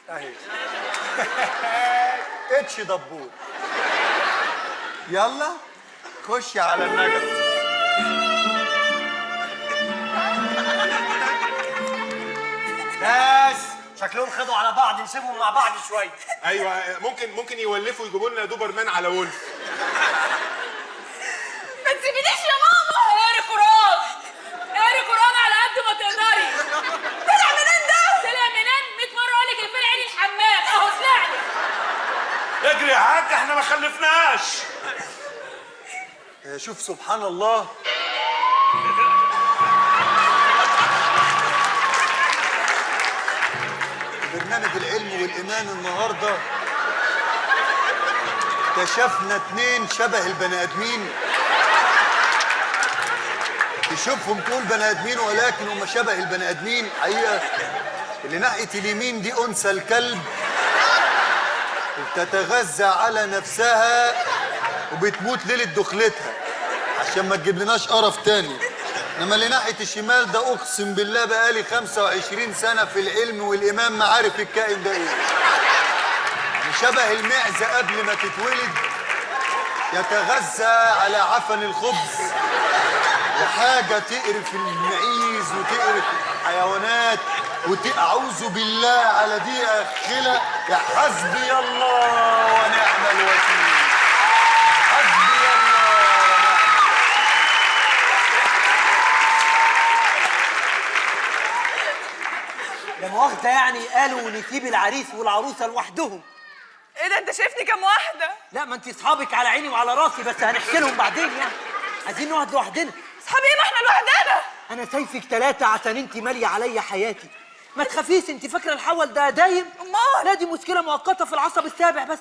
اهي. اتش دبور. يلا خشي على النجف. ناس شكلهم خدوا على بعض، نسيبهم مع بعض شويه. ايوه ممكن يولفوا يجيبوا لنا دوبرمان على وولف. ما تسيبينيش يا ماما. اقري قران، اقري قران على قد ما تقدري. طلع منين ده؟ طلع منين؟ 100 مره اقول لك الفرع عين الحمام، اهو طلع لي. اجري يا حاج، احنا ما خلفناش. شوف سبحان الله. برنامج العلم والإيمان النهارده اكتشفنا 2 شبه البني آدمين. تشوفهم تقول بني آدمين ولكن هم شبه البني آدمين حقيقة. اللي ناحية اليمين دي أنثى الكلب وبتتغذى على نفسها وبتموت ليلة دخلتها عشان ما تجيب لناش قرف تاني. انما اللي ناحيه الشمال ده اقسم بالله بقالي 25 سنه في العلم والايمان ما عارف الكائن ده ايه. يعني شبه المعزه قبل ما تتولد، يتغذى على عفن الخبز وحاجه تقرف المعيز وتقرف الحيوانات اعوذ بالله على دي خلق. يا حسبي الله ونعم الوكيل. حسبي الله ونعم. لا مؤاخذة يعني قالوا نسيب العريس والعروسة لوحدهم. ايه ده، انت شايفني كام واحده؟ لا ما انت اصحابك على عيني وعلى راسي، بس هنحكي لهم بعدين يعني. عايزين نقعد لوحدنا. اصحابي ايه، ما احنا لوحدنا. انا شايفك 3 عشان انت مالية عليا حياتي. ما تخافيش، انت فاكرة الحول ده دايم؟ امال؟ لا دي مشكلة مؤقتة في العصب السابع بس.